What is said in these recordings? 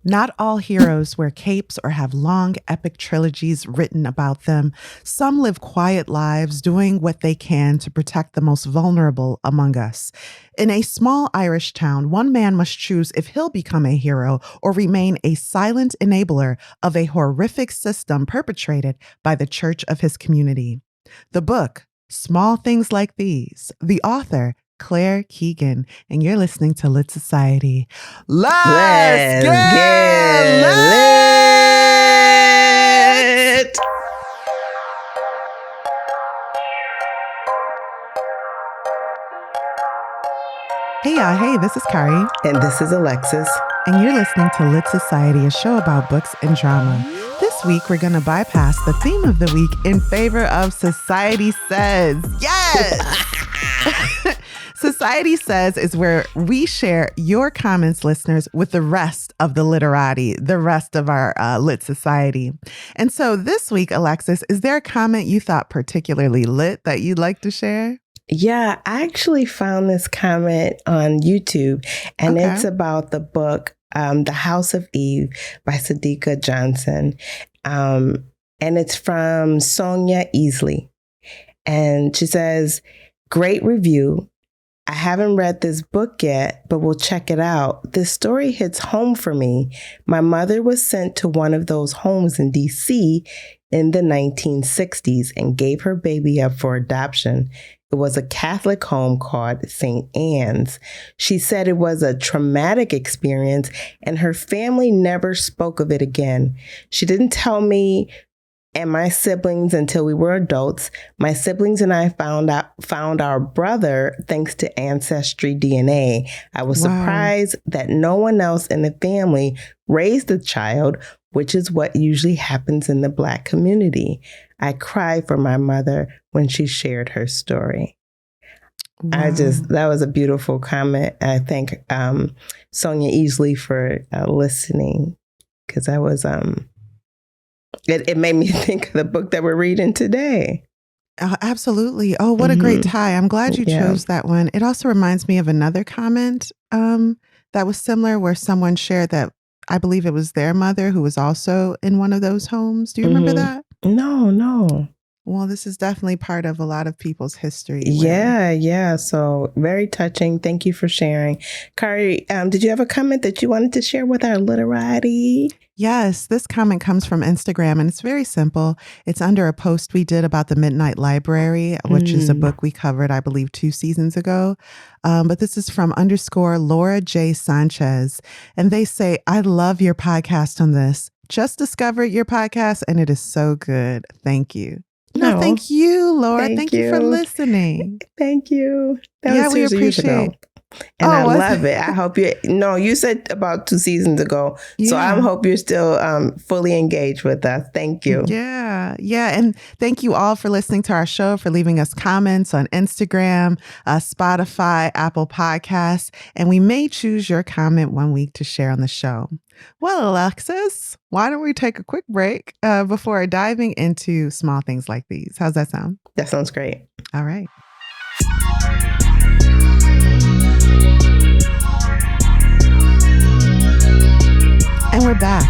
Not all heroes wear capes or have long, epic trilogies written about them. Some live quiet lives, doing what they can to protect the most vulnerable among us. In a small Irish town, one man must choose if he'll become a hero or remain a silent enabler of a horrific system perpetrated by the church of his community. The book, Small Things Like These, the author, Claire Keegan, and you're listening to Lit Society. Let's get lit! Hey y'all, hey, this is Kari. And this is Alexis. And you're listening to Lit Society, a show about books and drama. This week, we're going to bypass the theme of the week in favor of Society Says. Yes! Society Says is where we share your comments, listeners, with the rest of the literati, the rest of our lit society. And so this week, Alexis, is there a comment you thought particularly lit that you'd like to share? Yeah, I actually found this comment on YouTube, and It's about the book, The House of Eve by Sadiqa Johnson. And it's from Sonia Easley. And she says, "Great review. I haven't read this book yet, but we'll check it out. This story hits home for me. My mother was sent to one of those homes in D.C. in the 1960s and gave her baby up for adoption. It was a Catholic home called St. Anne's. She said it was a traumatic experience and her family never spoke of it again. She didn't tell me and my siblings until we were adults. My siblings and I found our brother thanks to Ancestry DNA. I was surprised that no one else in the family raised the child, which is what usually happens in the Black community. I cried for my mother when she shared her story." Wow. That was a beautiful comment. I thank Sonia Easley for listening, because that was it made me think of the book that we're reading today. Absolutely. Oh, what a great tie. I'm glad you chose that one. It also reminds me of another comment that was similar, where someone shared that I believe it was their mother who was also in one of those homes. Do you remember that? No. Well, this is definitely part of a lot of people's history. Yeah. So very touching. Thank you for sharing. Kari, did you have a comment that you wanted to share with our literati? Yes, this comment comes from Instagram, and it's very simple. It's under a post we did about the Midnight Library, which is a book we covered, I believe, 2 seasons ago. But this is from _Laura J. Sanchez. And they say, "I love your podcast on this. Just discovered your podcast, and it is so good. Thank you." No, thank you, Laura. Thank you for listening. Thank you. That was 2 years ago. And I love it. I hope you said about 2 seasons ago. Yeah. So I hope you're still fully engaged with us. Thank you. Yeah. And thank you all for listening to our show, for leaving us comments on Instagram, Spotify, Apple Podcasts. And we may choose your comment one week to share on the show. Well, Alexis, why don't we take a quick break before diving into Small Things Like These? How's that sound? That sounds great. All right. And we're back.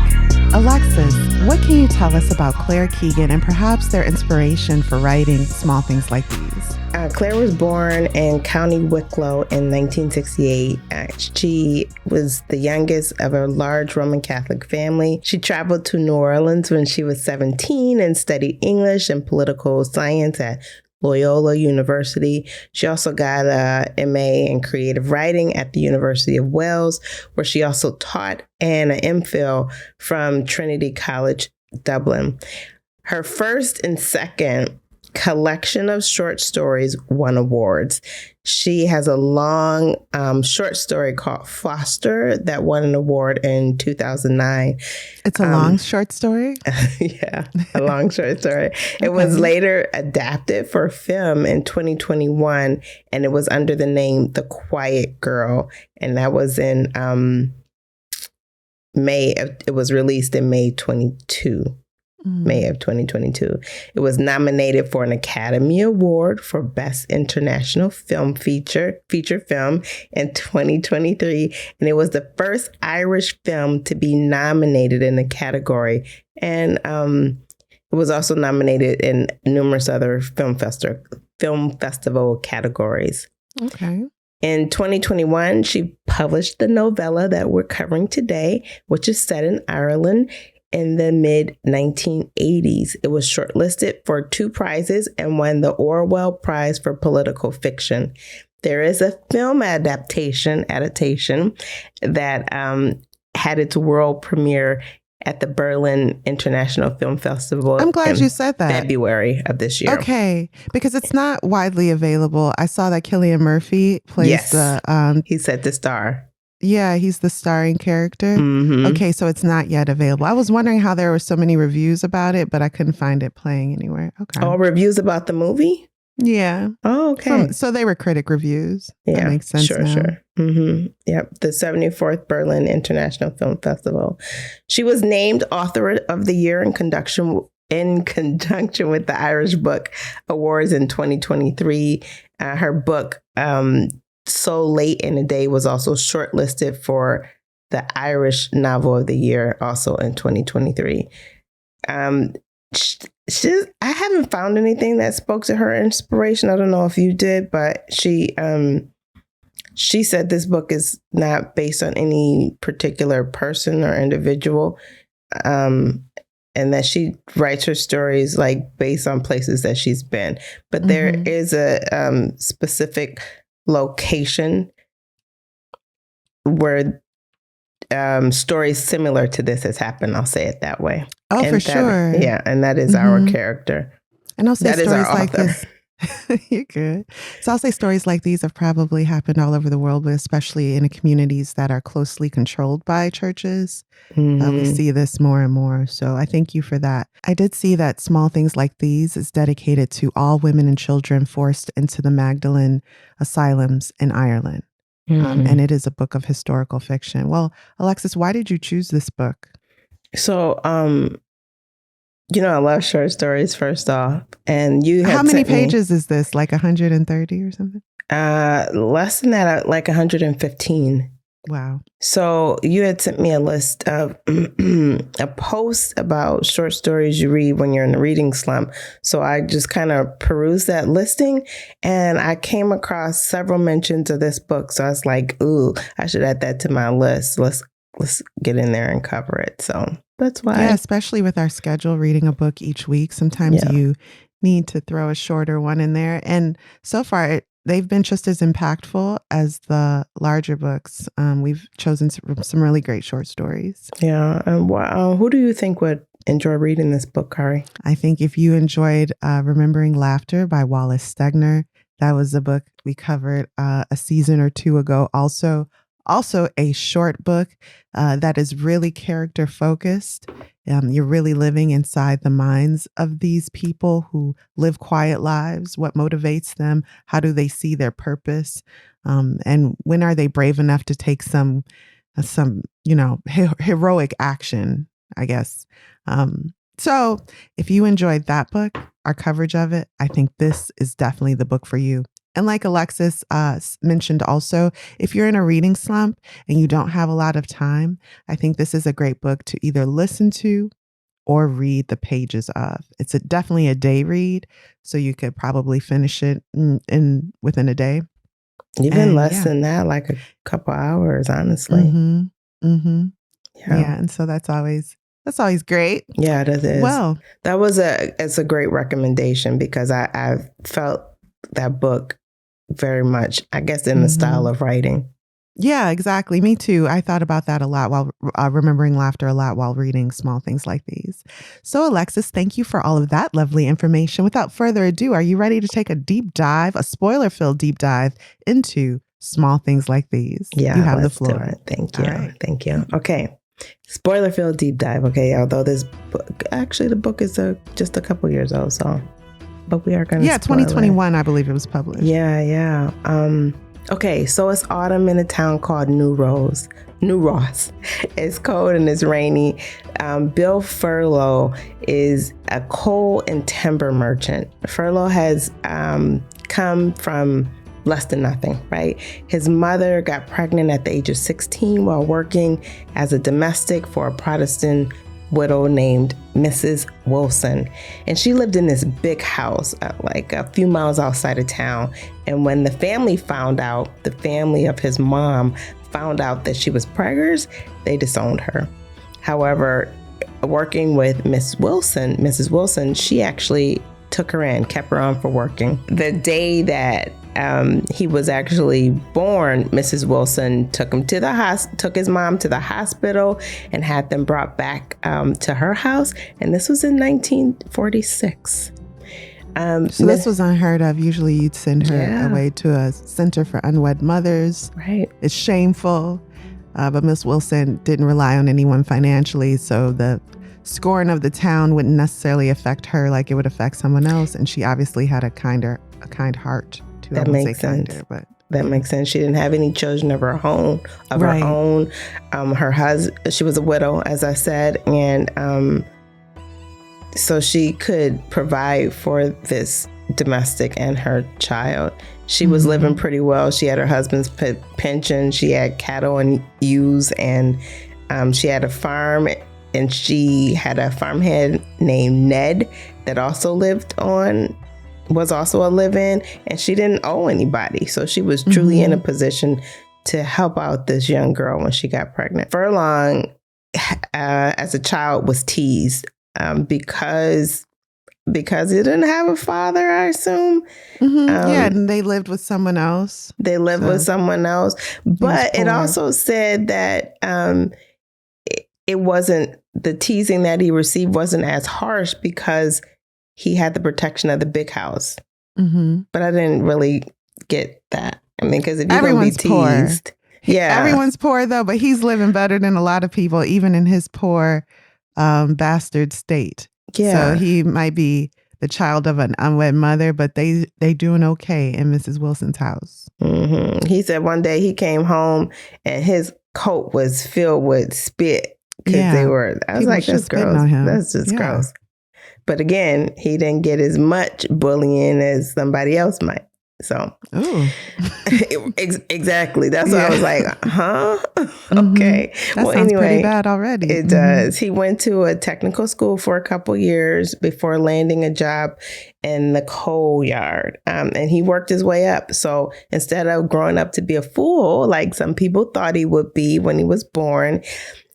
Alexis, what can you tell us about Claire Keegan and perhaps their inspiration for writing Small Things Like These? Claire was born in County Wicklow in 1968. She was the youngest of a large Roman Catholic family. She traveled to New Orleans when she was 17 and studied English and political science at Loyola University. She also got a MA in creative writing at the University of Wales, where she also taught, and an MPhil from Trinity College, Dublin. Her first and second collection of short stories won awards. She has a long short story called Foster that won an award in 2009. It's a long short story? Yeah, a long short story. Okay. It was later adapted for film in 2021, and it was under the name The Quiet Girl, and that was in May. It was released in May 22. May of 2022. It was nominated for an Academy Award for Best International Film feature film in 2023. And it was the first Irish film to be nominated in the category. And it was also nominated in numerous other film festival categories. Okay. In 2021, she published the novella that we're covering today, which is set in Ireland in the mid-1980s. It was shortlisted for 2 prizes and won the Orwell Prize for Political Fiction. There is a film adaptation that had its world premiere at the Berlin International Film Festival. I'm glad you said that. February of this year. Okay, because it's not widely available. I saw that Cillian Murphy plays the... he said the star. Yeah, he's the starring character. Mm-hmm. Okay, so it's not yet available. I was wondering how there were so many reviews about it, but I couldn't find it playing anywhere. Okay. Oh, reviews about the movie? Yeah. Oh, okay. So they were critic reviews. Yeah, that makes sense. Sure. Mm-hmm. Yep. The 74th Berlin International Film Festival. She was named Author of the Year in conjunction with the Irish Book Awards in 2023. Her book, So Late in the Day, was also shortlisted for the Irish Novel of the Year, also in 2023. I haven't found anything that spoke to her inspiration. I don't know if you did, but she said this book is not based on any particular person or individual, and that she writes her stories like based on places that she's been. But there is a specific location where stories similar to this has happened. I'll say it that way. Oh, and for sure. Yeah, and that is our character. And I'll say that stories like this. You're good. So I'll say stories like these have probably happened all over the world, but especially in communities that are closely controlled by churches. We see this more and more. So I thank you for that. I did see that Small Things Like These is dedicated to all women and children forced into the Magdalen asylums in Ireland. And it is a book of historical fiction. Well, Alexis, why did you choose this book? So, I love short stories, first off. And you had How many pages is this? Like 130 or something? Less than that, like 115. Wow. So you had sent me a list of a post about short stories you read when you're in a reading slump. So I just kind of perused that listing and I came across several mentions of this book. So I was like, ooh, I should add that to my list. Let's get in there and cover it. So that's why. Yeah, especially with our schedule, reading a book each week. Sometimes you need to throw a shorter one in there. And so far, they've been just as impactful as the larger books. We've chosen some really great short stories. Yeah. Who do you think would enjoy reading this book, Kari? I think if you enjoyed Remembering Laughter by Wallace Stegner, that was a book we covered a season or two ago. Also a short book that is really character focused. You're really living inside the minds of these people who live quiet lives. What motivates them? How do they see their purpose? And when are they brave enough to take some heroic action, I guess. So if you enjoyed that book, our coverage of it, I think this is definitely the book for you. And like Alexis mentioned also, if you're in a reading slump and you don't have a lot of time, I think this is a great book to either listen to or read the pages of. It's definitely a day read, so you could probably finish it within a day. Even less than that, like a couple hours, honestly. Yeah, and so that's always great. Yeah, that is. Well, it's a great recommendation because I felt that book very much, I guess, in the style of writing. Yeah, exactly. Me too. I thought about that a lot while remembering laughter a lot while reading Small Things Like These. So Alexis, thank you for all of that lovely information. Without further ado, are you ready to take a deep dive, a spoiler-filled deep dive into Small Things Like These? Yeah, you have the floor. Thank you. Right. Thank you. Okay. Spoiler-filled deep dive. Okay. Although this book, actually the book is just a couple years old, so but we are going to 2021, I believe it was published. Yeah. Okay, so it's autumn in a town called New Rose. New Ross. It's cold and it's rainy. Bill Furlow is a coal and timber merchant. Furlow has come from less than nothing, right? His mother got pregnant at the age of 16 while working as a domestic for a Protestant widow named Mrs. Wilson. And she lived in this big house like a few miles outside of town. And when the family found out, the family of his mom found out that she was preggers, they disowned her. However, working with Mrs. Wilson, she actually took her in, kept her on for working. The day that he was actually born, Mrs. Wilson took his mom to the hospital and had them brought back to her house. And this was in 1946. So this was unheard of. Usually you'd send her away to a center for unwed mothers. Right. It's shameful. But Miss Wilson didn't rely on anyone financially. So the scorn of the town wouldn't necessarily affect her like it would affect someone else. And she obviously had a kind heart. That makes sense. That makes sense. She didn't have any children of her own. Her husband, she was a widow, as I said, and so she could provide for this domestic and her child. She was living pretty well. She had her husband's pension. She had cattle and ewes, and she had a farm. And she had a farmhand named Ned that also was also a live-in, and she didn't owe anybody. So she was truly in a position to help out this young girl when she got pregnant. Furlong, as a child, was teased because he didn't have a father, I assume. And they lived with someone else. But it also said that it wasn't, the teasing that he received wasn't as harsh because he had the protection of the big house. But I didn't really get that. I mean, because if you're going to be teased. Poor. Everyone's poor, though, but he's living better than a lot of people, even in his poor bastard state. So he might be the child of an unwed mother, but they doing okay in Mrs. Wilson's house. He said one day he came home and his coat was filled with spit because I was people like, that's gross. That's just gross. But again, he didn't get as much bullying as somebody else might. So, exactly. That's why I was like, huh? Okay. That sounds pretty bad already. It does. He went to a technical school for a couple years before landing a job in the coal yard. And he worked his way up. So instead of growing up to be a fool, like some people thought he would be when he was born,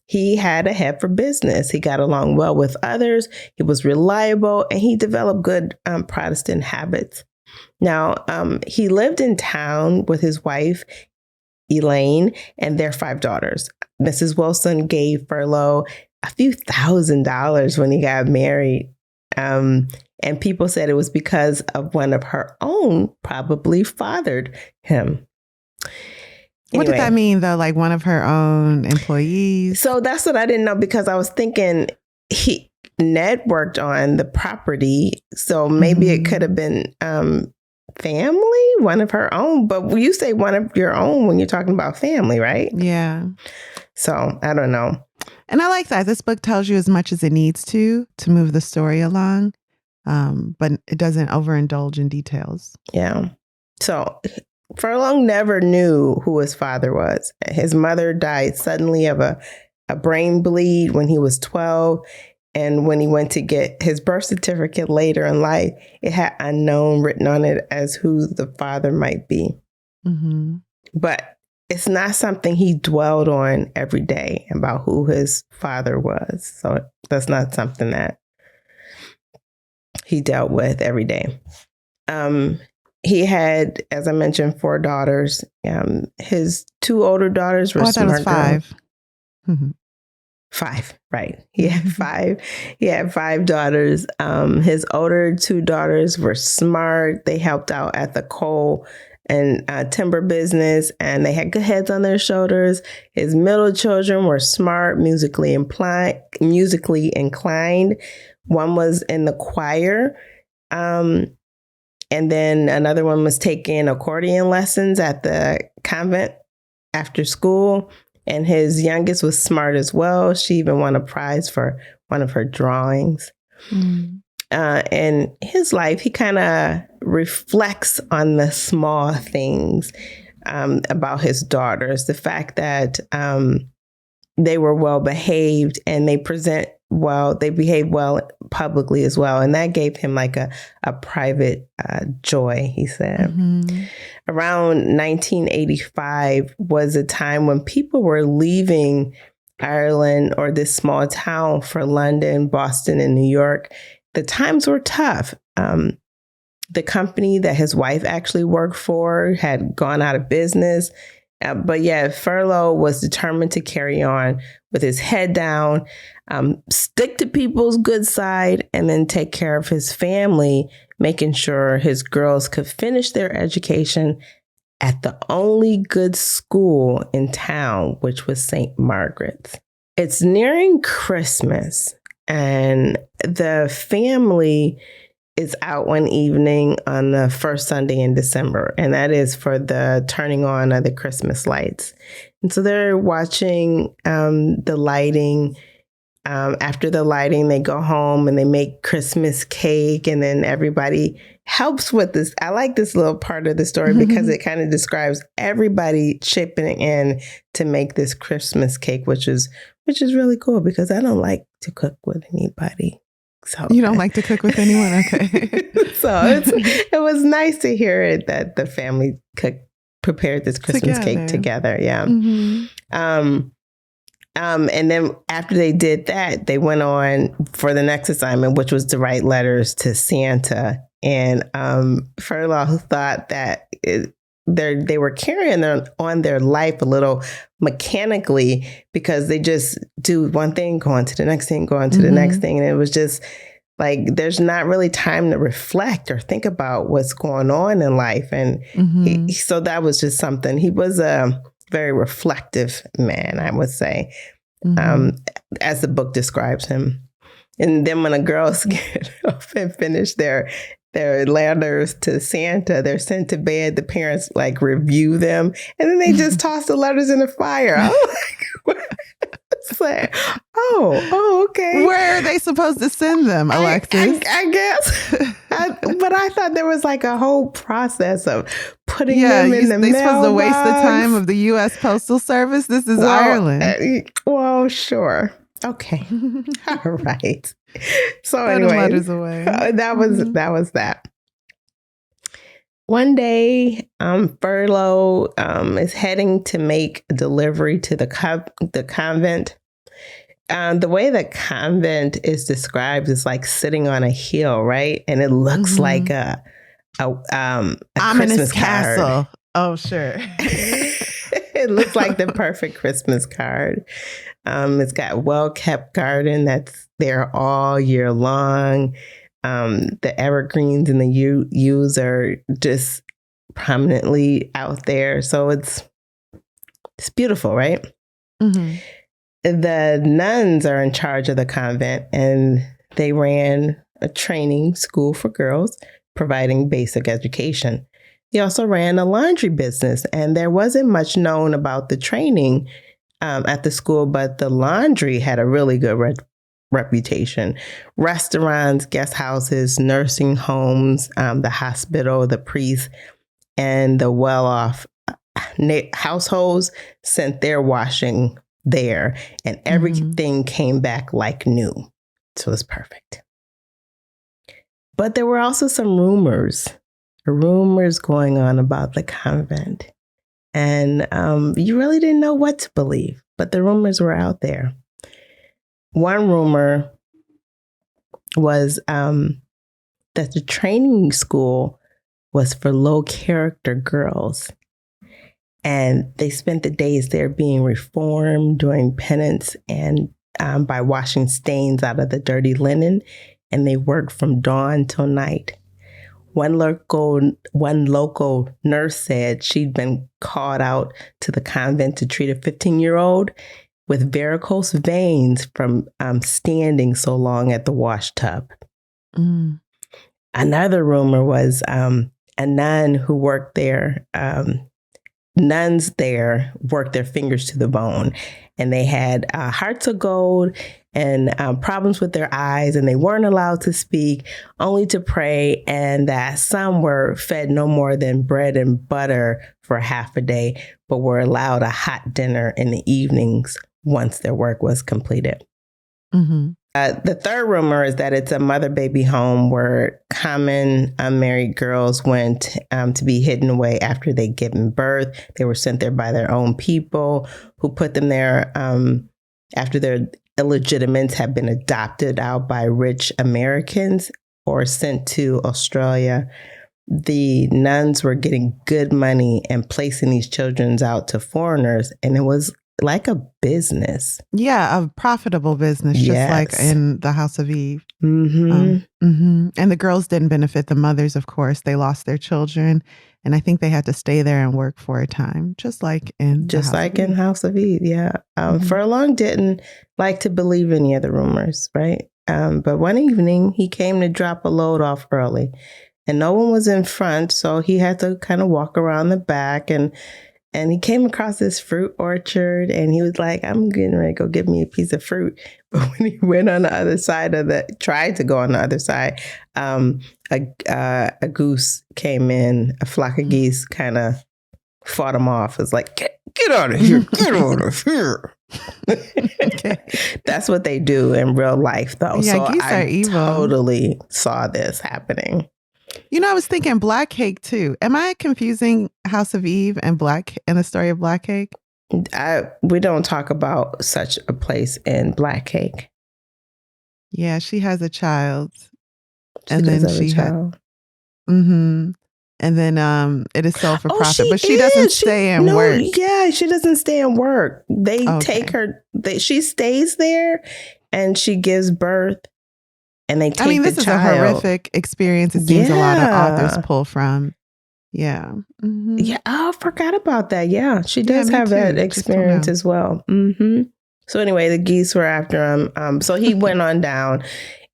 he had a head for business. He got along well with others. He was reliable, and he developed good Protestant habits. Now, he lived in town with his wife, Elaine, and their 5 daughters. Mrs. Wilson gave Furlow a few $1,000s when he got married. And people said it was because of one of her own probably fathered him. What did that mean, though? Like one of her own employees? So that's what I didn't know, because I was thinking Ned worked on the property. So maybe it could have been family, one of her own. But you say one of your own when you're talking about family, right? Yeah. So I don't know. And I like that. This book tells you as much as it needs to move the story along. But it doesn't overindulge in details. Yeah. So Furlong never knew who his father was. His mother died suddenly of a brain bleed when he was 12. And when he went to get his birth certificate later in life, it had unknown written on it as who the father might be. But it's not something he dwelled on every day about who his father was. So that's not something that he dealt with every day. He had, as I mentioned, 4 daughters. His 2 older daughters were smart. I thought it was 5. 5, right. He had 5. He had 5 daughters. His older 2 daughters were smart. They helped out at the coal and timber business, and they had good heads on their shoulders. His middle children were smart, musically inclined. One was in the choir. And then another one was taking accordion lessons at the convent after school. And his youngest was smart as well. She even won a prize for one of her drawings. In his life, he kind of reflects on the small things about his daughters. The fact that they were well behaved and they behave well publicly as well. And that gave him like a private joy, he said. Around 1985 was a time when people were leaving Ireland or this small town for London, Boston, and New York. The times were tough. The company that his wife actually worked for had gone out of business. But yeah, Furlow was determined to carry on with his head down, stick to people's good side, and then take care of his family, making sure his girls could finish their education at the only good school in town, which was St. Margaret's. It's nearing Christmas, and the family is out one evening on the first Sunday in December, and that is for the turning on of the Christmas lights. And so they're watching the lighting. After the lighting, they go home and they make Christmas cake, and then everybody helps with this. I like this little part of the story because it kind of describes everybody chipping in to make this Christmas cake, which is really cool because I don't like to cook with anybody. So you don't like to cook with anyone? Okay. So it was nice to hear it that the family prepared this Christmas cake together. Yeah. And then after they did that, they went on for the next assignment, which was to write letters to Santa. And Furlow thought that they were carrying on their life a little mechanically because they just do one thing, go on to the next thing, go on to the next thing. And it was just like, there's not really time to reflect or think about what's going on in life. And so that was just something. He was a very reflective man, I would say, as the book describes him. And then when the girls get up and finish their letters to Santa, they're sent to bed. The parents like review them, and then they just toss the letters in the fire. I'm like, it's like, okay. Where are they supposed to send them, Alexis? I guess. But I thought there was like a whole process of putting them in the mailbox. They're supposed to waste the time of the U.S. Postal Service. This is Ireland. Well, sure. Okay. All right. So anyway, letters away. That was that. One day, Furlow is heading to make a delivery to the convent. The way the convent is described is like sitting on a hill, right? And it looks like a ominous Christmas castle. Card. Oh, sure. It looks like the perfect Christmas card. It's got a well-kept garden that's there all year long. The evergreens and the yews are just prominently out there. So it's beautiful, right? The nuns are in charge of the convent, and they ran a training school for girls, providing basic education. They also ran a laundry business, and there wasn't much known about the training at the school, but the laundry had a really good reputation. Restaurants, guest houses, nursing homes, the hospital, the priest, and the well-off households sent their washing there, and everything came back like new. So it's perfect. But there were also some rumors going on about the convent. And you really didn't know what to believe, but the rumors were out there. One rumor was that the training school was for low character girls. And they spent the days there being reformed, doing penance, and by washing stains out of the dirty linen. And they worked from dawn till night. One local nurse said she'd been called out to the convent to treat a 15-year-old with varicose veins from standing so long at the wash tub. Another rumor was a nun who worked there nuns there worked their fingers to the bone, and they had hearts of gold and problems with their eyes, and they weren't allowed to speak, only to pray, and that some were fed no more than bread and butter for half a day, but were allowed a hot dinner in the evenings once their work was completed. Mm-hmm. The third rumor is that it's a mother-baby home where common unmarried girls went to be hidden away after they'd given birth. They were sent there by their own people who put them there after their illegitimates had been adopted out by rich Americans or sent to Australia. The nuns were getting good money and placing these children out to foreigners, and it was like a business. Yeah, a profitable business, just like in the House of Eve. Mm-hmm. And the girls didn't benefit the mothers, of course. They lost their children. And I think they had to stay there and work for a time, just like in House of Eve. Yeah. Furlong didn't like to believe any of the rumors, right? But one evening he came to drop a load off early and no one was in front. So he had to kind of walk around the back and he came across this fruit orchard and he was like, I'm getting ready to go get me a piece of fruit. But when he went on the other side tried to go on the other side, a goose came in, a flock of geese kind of fought him off. It's like, get out of here, get out of here. Okay. That's what they do in real life, though. Yeah, so geese are evil. Totally saw this happening. You know, I was thinking Black Cake too. Am I confusing House of Eve and the story of Black Cake? We don't talk about such a place in Black Cake. Yeah, she has a child. And then she had. Mm-hmm. And then it is sold for profit, but she doesn't stay and work. Yeah, she doesn't stay and work. They take her. She stays there, and she gives birth. And they take this is a horrific experience. It seems a lot of authors pull from. Yeah. Mm-hmm. Yeah. Oh, I forgot about that. Yeah. She does have that experience as well. Mm-hmm. So anyway, the geese were after him. So he went on down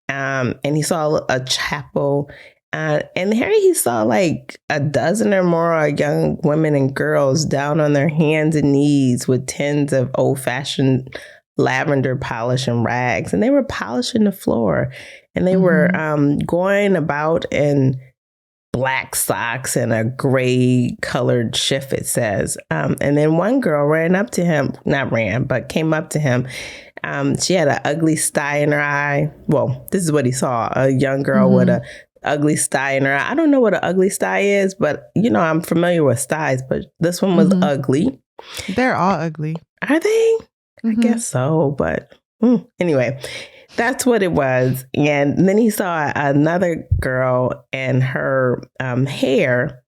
and he saw a chapel. And here he saw like a dozen or more young women and girls down on their hands and knees with tins of old-fashioned lavender polish and rags. And they were polishing the floor. And they were going about in black socks and a gray colored shift, it says. And then one girl ran up to him, but came up to him. She had an ugly sty in her eye. Well, this is what he saw, a young girl with a ugly sty in her eye. I don't know what an ugly sty is, but, I'm familiar with styes, but this one was ugly. They're all ugly. Are they? I guess so, but anyway. That's what it was. And then he saw another girl and her hair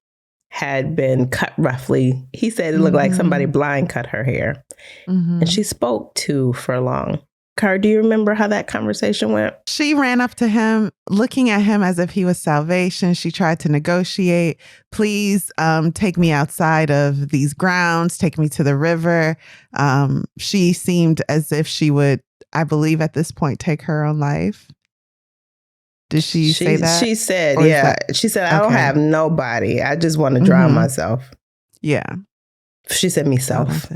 had been cut roughly. He said it looked like somebody blind cut her hair. And she spoke to Furlong. Car, do you remember how that conversation went? She ran up to him, looking at him as if he was salvation. She tried to negotiate. Please take me outside of these grounds. Take me to the river. She seemed as if she would, I believe at this point, take her own life. Did she say that? She said, she said, I don't have nobody. I just want to drown myself. Yeah. She said myself.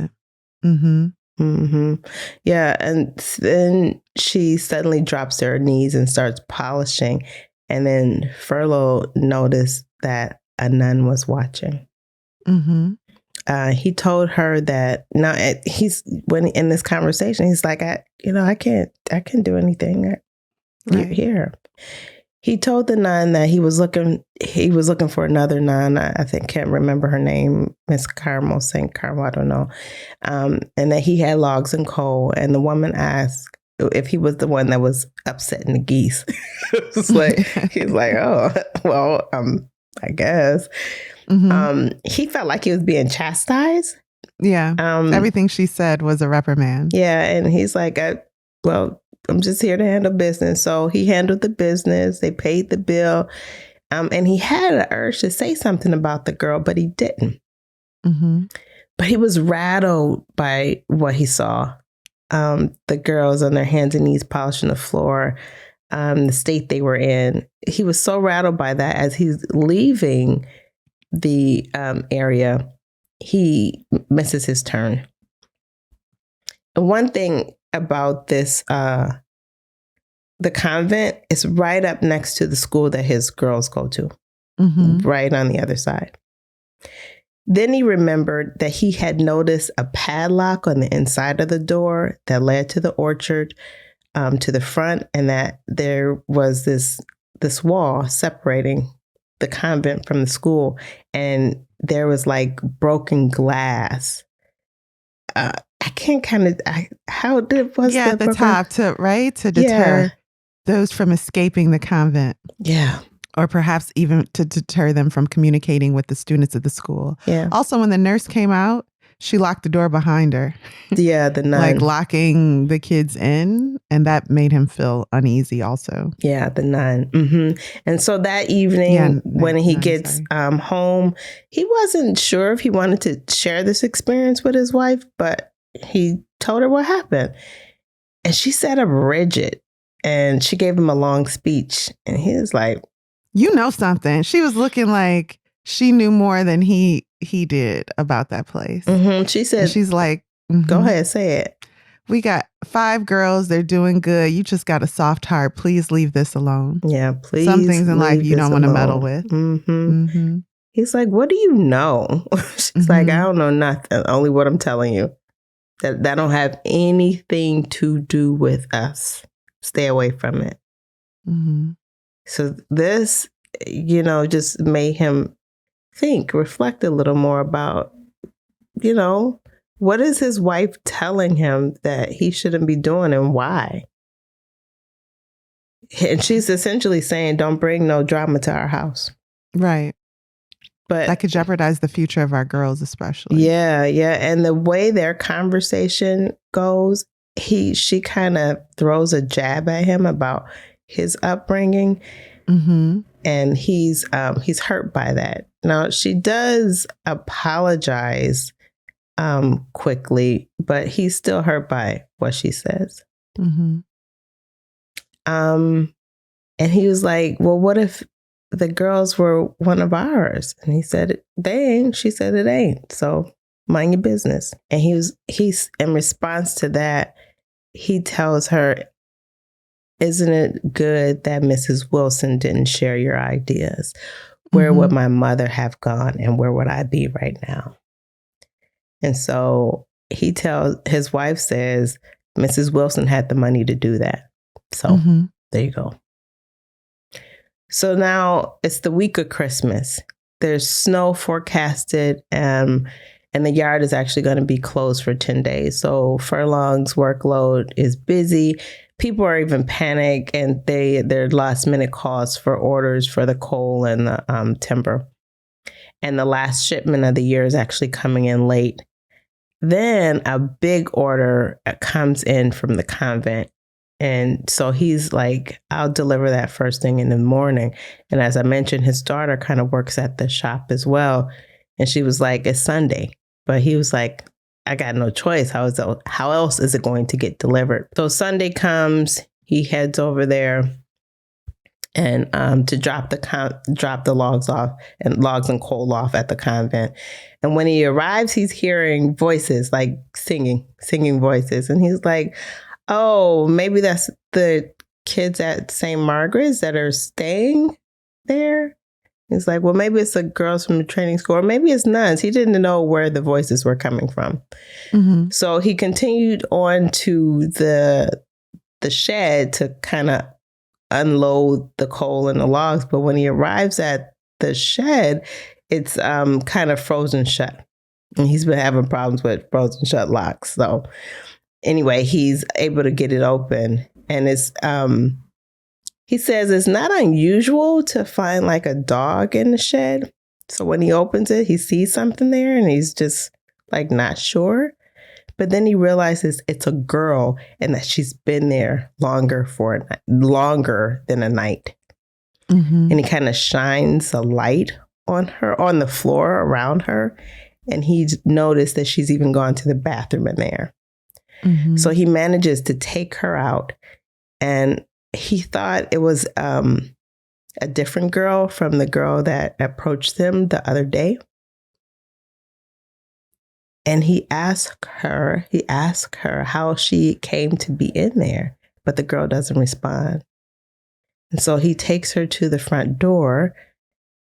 Yeah. And then she suddenly drops to her knees and starts polishing. And then Furlow noticed that a nun was watching. He told her that when in this conversation, he's like, I can't do anything. You're here. He told the nun that he was looking for another nun. I think, can't remember her name, Miss Carmel, St. Carmel, I don't know. And that he had logs and coal. And the woman asked if he was the one that was upsetting the geese. He's like, oh, well, I guess. He felt like he was being chastised. Yeah. Everything she said was a reprimand. Yeah. And he's like, I'm just here to handle business. So he handled the business. They paid the bill. And he had an urge to say something about the girl, but he didn't. But he was rattled by what he saw. The girls on their hands and knees polishing the floor, the state they were in. He was so rattled by that as he's leaving the area he misses his turn. And one thing about this, the convent is right up next to the school that his girls go to, right on the other side. Then he remembered that he had noticed a padlock on the inside of the door that led to the orchard, to the front, and that there was this wall separating the convent from the school, and there was like broken glass. I can't how did was the broken? top to deter those from escaping the convent. Yeah. Or perhaps even to deter them from communicating with the students at the school. Yeah. Also, when the nurse came out, she locked the door behind her. Yeah, the nun. Like locking the kids in. And that made him feel uneasy also. Yeah, the nun. Mm-hmm. And so that evening, when he gets home, he wasn't sure if he wanted to share this experience with his wife, but he told her what happened. And she sat up rigid and she gave him a long speech. And he was like, you know something. She was looking like she knew more than he did about that place. Mm-hmm. She said, and she's like, go ahead, say it. We got 5 girls. They're doing good. You just got a soft heart. Please leave this alone. Yeah, please. Some things in life you don't want to meddle with. He's like, what do you know? She's like, I don't know nothing. Only what I'm telling you. That don't have anything to do with us. Stay away from it. So this, just made him reflect a little more about, what is his wife telling him that he shouldn't be doing and why? And she's essentially saying, don't bring no drama to our house. Right. But that could jeopardize the future of our girls, especially. Yeah. And the way their conversation goes, she kind of throws a jab at him about his upbringing. And he's hurt by that. Now, she does apologize quickly, but he's still hurt by what she says. And he was like, well, what if the girls were one of ours? And he said, they ain't. She said, it ain't. So mind your business. And he's in response to that, he tells her, isn't it good that Mrs. Wilson didn't share your ideas? Where would my mother have gone and where would I be right now? And so his wife says, Mrs. Wilson had the money to do that. So there you go. So now it's the week of Christmas. There's snow forecasted and the yard is actually going to be closed for 10 days. So Furlong's workload is busy. People are even panicked and their last minute calls for orders for the coal and the timber. And the last shipment of the year is actually coming in late. Then a big order comes in from the convent. And so he's like, I'll deliver that first thing in the morning. And as I mentioned, his daughter kind of works at the shop as well. And she was like, it's Sunday. But he was like, I got no choice. How else is it going to get delivered? So Sunday comes, he heads over there and to drop the logs and coal off at the convent. And when he arrives, he's hearing voices, like singing voices. And he's like, oh, maybe that's the kids at St. Margaret's that are staying there. He's like, well, maybe it's the girls from the training school, or maybe it's nuns. He didn't know where the voices were coming from. So he continued on to the shed to kind of unload the coal and the logs. But when he arrives at the shed, it's kind of frozen shut. And he's been having problems with frozen shut locks. So anyway, he's able to get it open. And it's he says it's not unusual to find like a dog in the shed. So when he opens it, he sees something there and he's just like not sure. But then he realizes it's a girl and that she's been there longer than a night. And he kind of shines a light on her, on the floor around her. And he noticed that she's even gone to the bathroom in there. So he manages to take her out, and he thought it was a different girl from the girl that approached him the other day. And he asked her how she came to be in there, but the girl doesn't respond. And so he takes her to the front door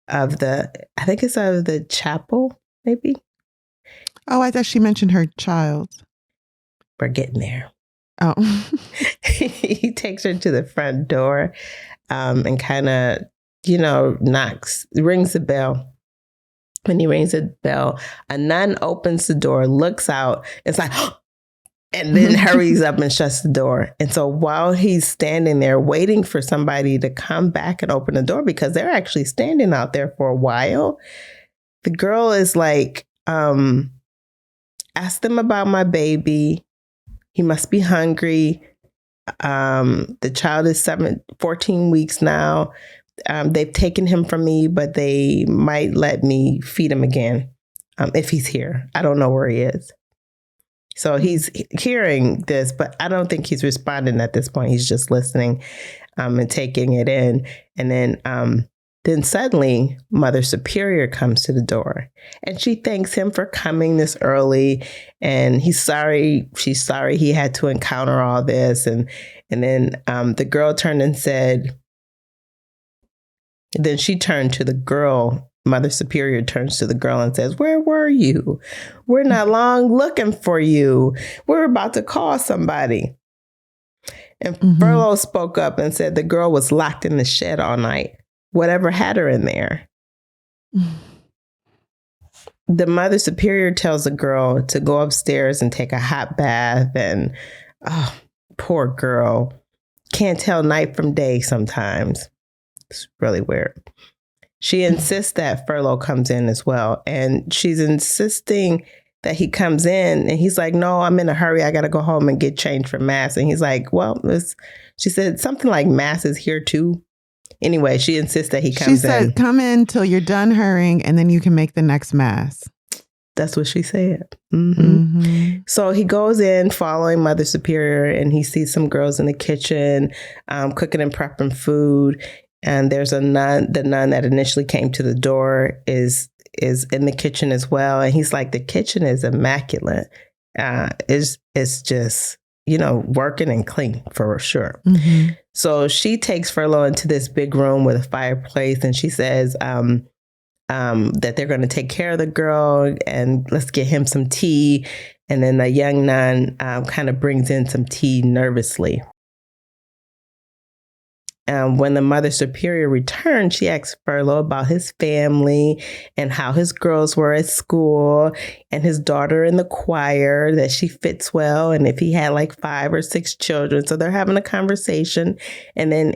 of I think it's of the chapel, maybe. Oh, I thought she mentioned her child. We're getting there. Oh. He takes her to the front door and kind of, knocks, rings the bell. When he rings the bell, a nun opens the door, looks out, it's like, and then hurries up and shuts the door. And so while he's standing there waiting for somebody to come back and open the door, because they're actually standing out there for a while, the girl is like, ask them about my baby. He must be hungry. The child is 14 weeks now. They've taken him from me, but they might let me feed him again if he's here. I don't know where he is. So he's hearing this, but I don't think he's responding at this point. He's just listening and taking it in. And then suddenly Mother Superior comes to the door and she thanks him for coming this early. And she's sorry he had to encounter all this. And then the girl turned and said, then she turned to the girl. Mother Superior turns to the girl and says, where were you? We're not long looking for you. We're about to call somebody. And Furlow spoke up and said the girl was locked in the shed all night. Whatever had her in there. The Mother Superior tells the girl to go upstairs and take a hot bath. And poor girl. Can't tell night from day sometimes. It's really weird. She insists that Furlow comes in as well. And she's insisting that he comes in. And he's like, no, I'm in a hurry. I got to go home and get changed for Mass. And he's like, well, she said something like Mass is here too. Anyway, she insists that he comes in. She said, come in till you're done hurrying and then you can make the next Mass. That's what she said. So he goes in following Mother Superior and he sees some girls in the kitchen cooking and prepping food. And there's the nun that initially came to the door is in the kitchen as well. And he's like, the kitchen is immaculate. It's just, working and clean for sure. So she takes Furlow into this big room with a fireplace and she says that they're going to take care of the girl and let's get him some tea. And then the young nun kind of brings in some tea nervously. When the Mother Superior returned, she asked Furlow about his family and how his girls were at school and his daughter in the choir, that she fits well, and if he had like 5 or 6 children. So they're having a conversation. And then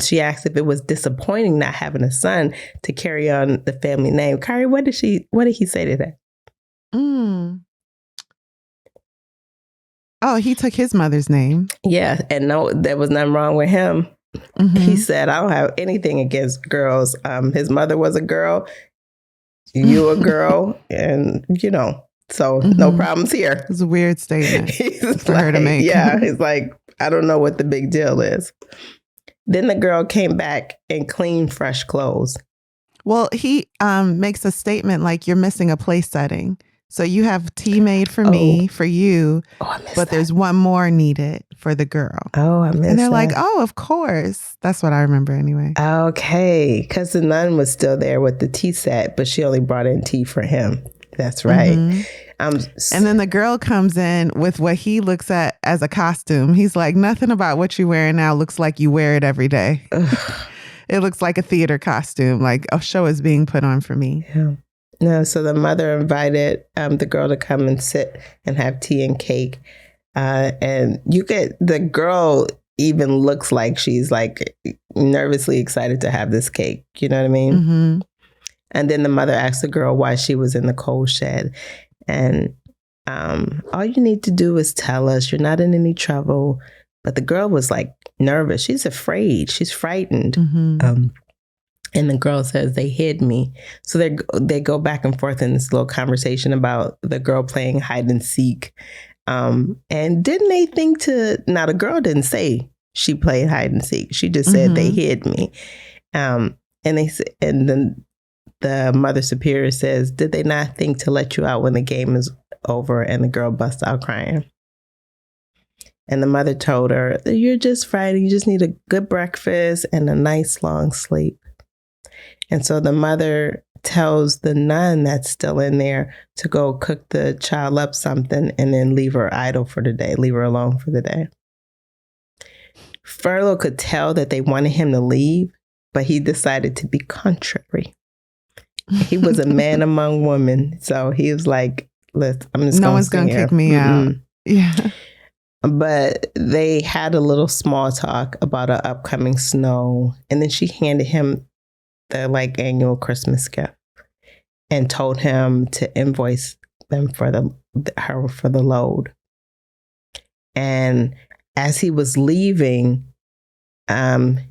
she asked if it was disappointing not having a son to carry on the family name. Kari, what did he say to that? Oh, he took his mother's name. Yeah, and no, there was nothing wrong with him. He said, I don't have anything against girls. His mother was a girl, you a girl, and so no problems here. It's a weird statement for her to make. Yeah, he's like, I don't know what the big deal is. Then the girl came back and cleaned fresh clothes. Well, he makes a statement like, you're missing a place setting. So you have tea made for me, for you, but there's one more needed for the girl. Oh, I missed that. And they're like, oh, of course. That's what I remember anyway. Okay. Because the nun was still there with the tea set, but she only brought in tea for him. That's right. And then the girl comes in with what he looks at as a costume. He's like, nothing about what you're wearing now looks like you wear it every day. It looks like a theater costume, like a show is being put on for me. Yeah. No, so the mother invited the girl to come and sit and have tea and cake. And the girl even looks like she's like nervously excited to have this cake. You know what I mean? And then the mother asked the girl why she was in the coal shed. And all you need to do is tell us you're not in any trouble. But the girl was like nervous. She's afraid. She's frightened. And the girl says, they hid me. So they go back and forth in this little conversation about the girl playing hide and seek. And didn't they think now the girl didn't say she played hide and seek. She just said they hid me. And then the Mother Superior says, did they not think to let you out when the game over, and the girl busts out crying. And the mother told her, you're just frightened. You just need a good breakfast and a nice long sleep. And so the mother tells the nun that's still in there to go cook the child up something and then leave her idle for the day, leave her alone for the day. Furlow could tell that they wanted him to leave, but he decided to be contrary. He was a man among women. So he was like, listen, I'm just no one's going to kick me out. Yeah. But they had a little small talk about an upcoming snow. And then she handed him the annual Christmas gift and told him to invoice them for the load. And as he was leaving,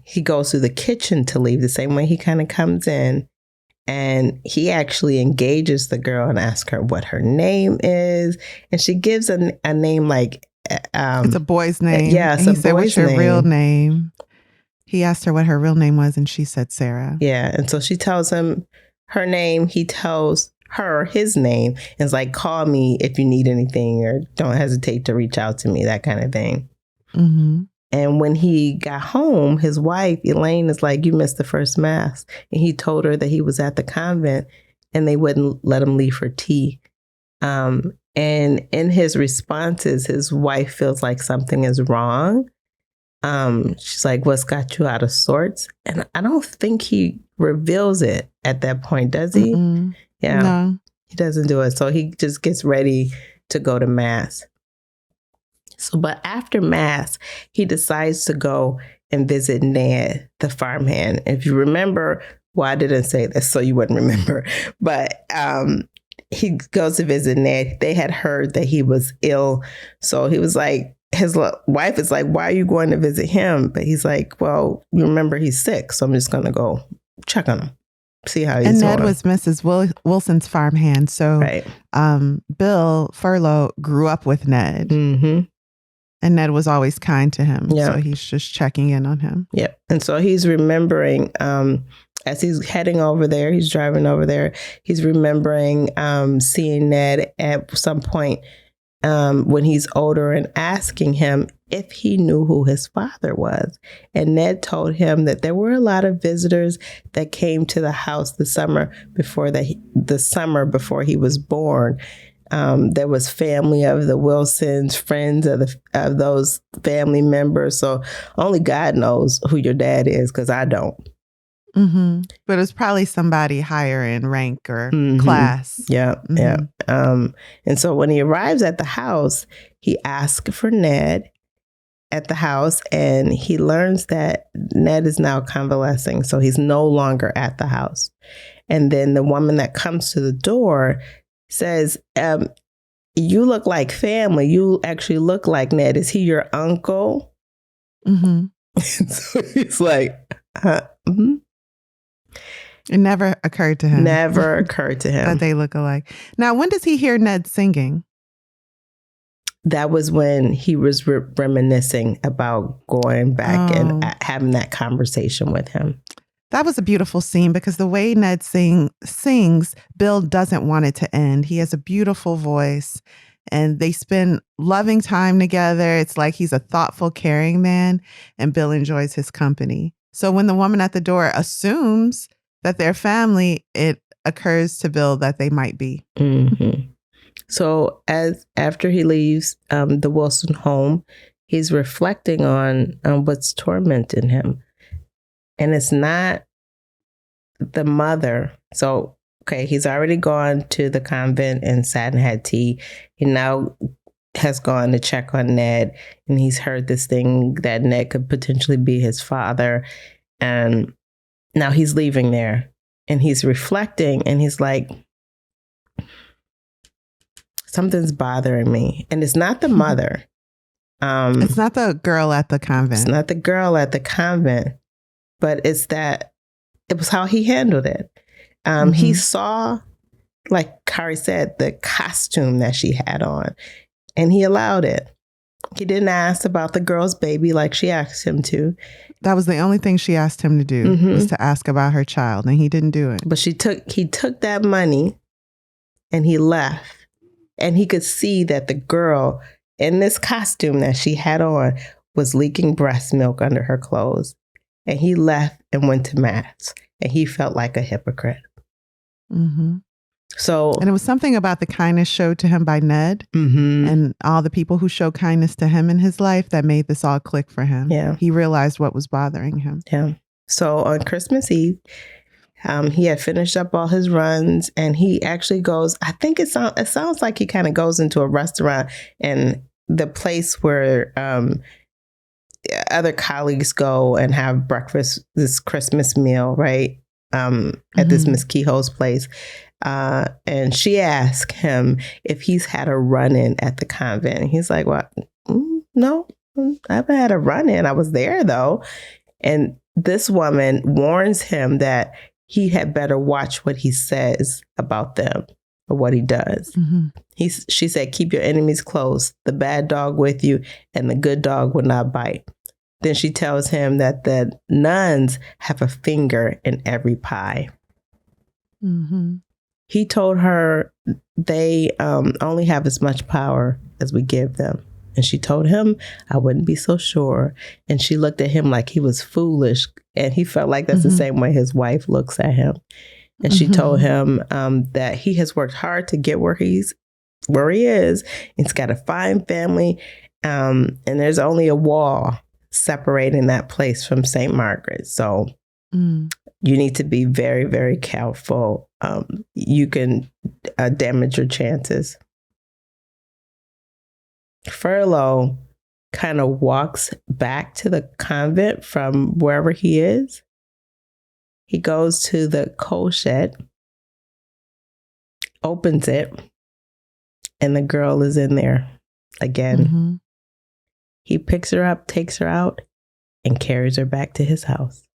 he goes through the kitchen to leave the same way he kind of comes in. And he actually engages the girl and asks her what her name is. And she gives a name like... it's a boy's name. Yeah, it's and a he said, boy's what's your name. real name? He asked her what her real name was, and she said Sarah. Yeah, and so she tells him her name. He tells her his name. And it's like, call me if you need anything, or don't hesitate to reach out to me, that kind of thing. Mm-hmm. And when he got home, his wife, Elaine, is like, you missed the first mass. And he told her that he was at the convent and they wouldn't let him leave for tea. And in his responses, his wife feels like something is wrong. She's like, what's got you out of sorts? And I don't think he reveals it at that point, does he? Mm-mm. Yeah, No. He doesn't do it. So he just gets ready to go to mass. So, but after mass, he decides to go and visit Ned, the farmhand. If you remember, well, I didn't say this, so you wouldn't remember, but he goes to visit Ned. They had heard that he was ill. So he was like, his wife is like, why are you going to visit him? But he's like, well, you remember he's sick, so I'm just going to go check on him, see how he's doing. And Ned was Mrs. Wilson's farmhand. So right. Bill Furlow grew up with Ned. Mm-hmm. And Ned was always kind to him. Yeah. So he's just checking in on him. Yep. And so he's remembering, as he's heading over there, he's driving over there, he's remembering seeing Ned at some point when he's older and asking him if he knew who his father was. And Ned told him that there were a lot of visitors that came to the house the summer before he was born. There was family of the Wilsons, friends of those family members. So only God knows who your dad is, because I don't. Mm-hmm. But it's probably somebody higher in rank or Mm-hmm. class. Yeah, Mm-hmm. yeah. And so when he arrives at the house, he asks for Ned at the house, and he learns that Ned is now convalescing, so he's no longer at the house. And then the woman that comes to the door says, you look like family. You actually look like Ned. Is he your uncle? Mm-hmm. So he's like, mm-hmm. It never occurred to him. Never occurred to him. That they look alike. Now, when does he hear Ned singing? That was when he was reminiscing about going back and having that conversation with him. That was a beautiful scene, because the way Ned sings, Bill doesn't want it to end. He has a beautiful voice and they spend loving time together. It's like he's a thoughtful, caring man, and Bill enjoys his company. So when the woman at the door assumes that they're family, it occurs to Bill that they might be. Mm-hmm. So after he leaves the Wilson home, he's reflecting on what's tormenting him. And it's not the mother. So, okay, he's already gone to the convent and sat and had tea. He now has gone to check on Ned, and he's heard this thing that Ned could potentially be his father. And now he's leaving there and he's reflecting, and he's like, something's bothering me. And it's not the mother. It's not the girl at the convent. It's not the girl at the convent. But it was how he handled it. Mm-hmm. He saw, like Kari said, the costume that she had on, and he allowed it. He didn't ask about the girl's baby like she asked him to. That was the only thing she asked him to do, Mm-hmm. was to ask about her child, and he didn't do it. But he took that money and he left. And he could see that the girl in this costume that she had on was leaking breast milk under her clothes. And he left and went to mass. And he felt like a hypocrite. Mm-hmm. So, and it was something about the kindness showed to him by Ned and all the people who showed kindness to him in his life that made this all click for him. Yeah. He realized what was bothering him. Yeah. So on Christmas Eve, he had finished up all his runs, and he actually goes, I think it sounds like he kind of goes into a restaurant, and the place where other colleagues go and have breakfast, this Christmas meal, right? At this Miss Kehoe's place. And she asked him if he's had a run-in at the convent. And he's like, well, no, I haven't had a run-in. I was there, though. And this woman warns him that he had better watch what he says about them or what he does. She said, keep your enemies close, the bad dog with you, and the good dog will not bite. Then she tells him that the nuns have a finger in every pie. He told her they only have as much power as we give them. And she told him, I wouldn't be so sure. And she looked at him like he was foolish. And he felt like that's the same way his wife looks at him. And she told him that he has worked hard to get where he is. He's got a fine family. And there's only a wall separating that place from St. Margaret. So you need to be very, very careful. You can damage your chances. Furlough kind of walks back to the convent from wherever he is. He goes to the coal shed, opens it, and the girl is in there again. He picks her up, takes her out, and carries her back to his house.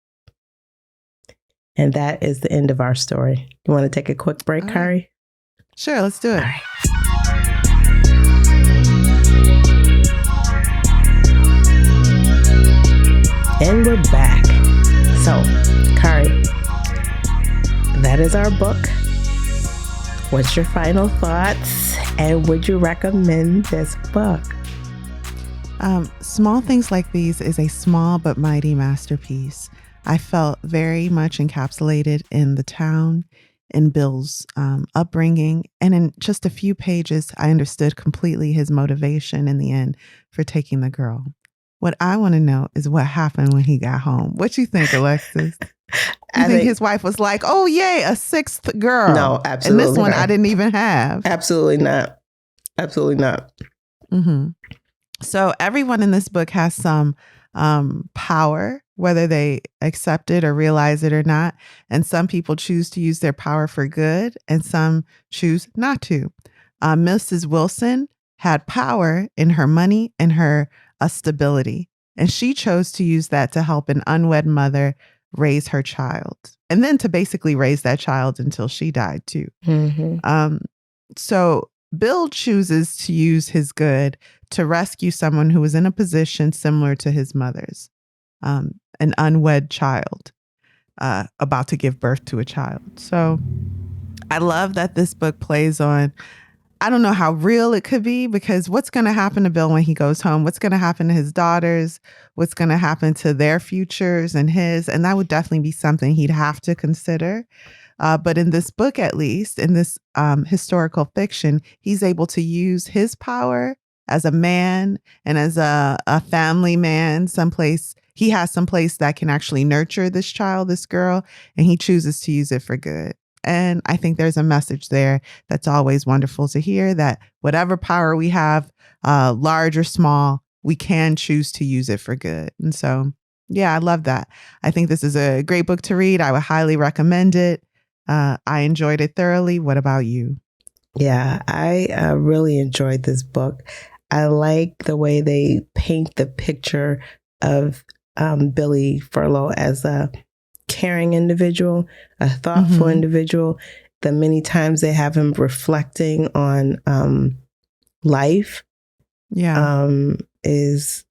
And that is the end of our story. You want to take a quick break, Kari? Sure, let's do it. All right. And we're back. So, Kari, that is our book. What's your final thoughts? And would you recommend this book? Small Things Like These is a small but mighty masterpiece. I felt very much encapsulated in the town, in Bill's upbringing, and in just a few pages, I understood completely his motivation in the end for taking the girl. What I want to know is what happened when he got home. What you think, Alexis? You think his wife was like, oh, yay, a sixth girl? No, absolutely And this one not. I didn't even have. Absolutely not. Absolutely not. So everyone in this book has some power, whether they accept it or realize it or not. And some people choose to use their power for good, and some choose not to. Mrs. Wilson had power in her money and her stability, and she chose to use that to help an unwed mother raise her child, and then to basically raise that child until she died too. So Bill chooses to use his good to rescue someone who was in a position similar to his mother's, an unwed child, about to give birth to a child. So I love that this book plays on, I don't know how real it could be, because what's going to happen to Bill when he goes home? What's going to happen to his daughters? What's going to happen to their futures and his? And that would definitely be something he'd have to consider. But in this book, at least, in this historical fiction, he's able to use his power as a man and as a family man, he has someplace that can actually nurture this child, this girl, and he chooses to use it for good. And I think there's a message there that's always wonderful to hear, that whatever power we have, large or small, we can choose to use it for good. And so, yeah, I love that. I think this is a great book to read. I would highly recommend it. I enjoyed it thoroughly. What about you? Yeah, I really enjoyed this book. I like the way they paint the picture of Billy Furlough as a caring individual, a thoughtful individual. The many times they have him reflecting on life is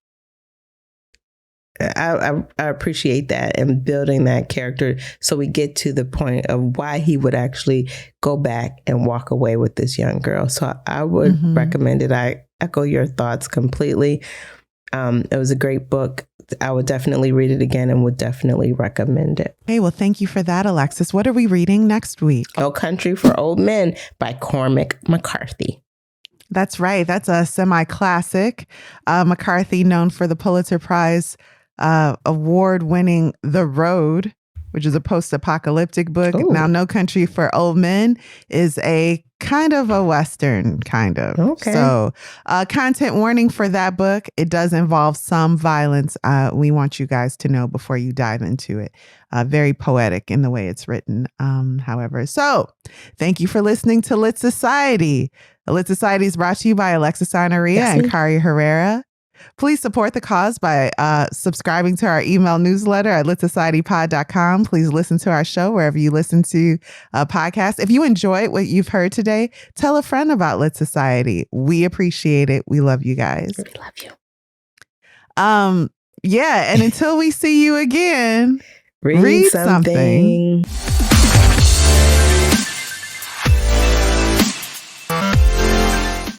I appreciate that and building that character so we get to the point of why he would actually go back and walk away with this young girl. So I would recommend it. I echo your thoughts completely. It was a great book. I would definitely read it again and would definitely recommend it. Hey, well, thank you for that, Alexis. What are we reading next week? No Country for Old Men by Cormac McCarthy. That's right. That's a semi-classic. McCarthy, known for the Pulitzer Prize award-winning The Road, which is a post-apocalyptic book. Ooh. Now, No Country for Old Men is a kind of a Western, kind of. Okay. So content warning for that book. It does involve some violence. We want you guys to know before you dive into it. Very poetic in the way it's written, however. So thank you for listening to Lit Society. Lit Society is brought to you by Alexis Honoria and Kari Herrera. Please support the cause by subscribing to our email newsletter at litsocietypod.com. Please listen to our show wherever you listen to podcasts. If you enjoyed what you've heard today, tell a friend about Lit Society. We appreciate it. We love you guys. We love you. Yeah, and until we see you again, read something.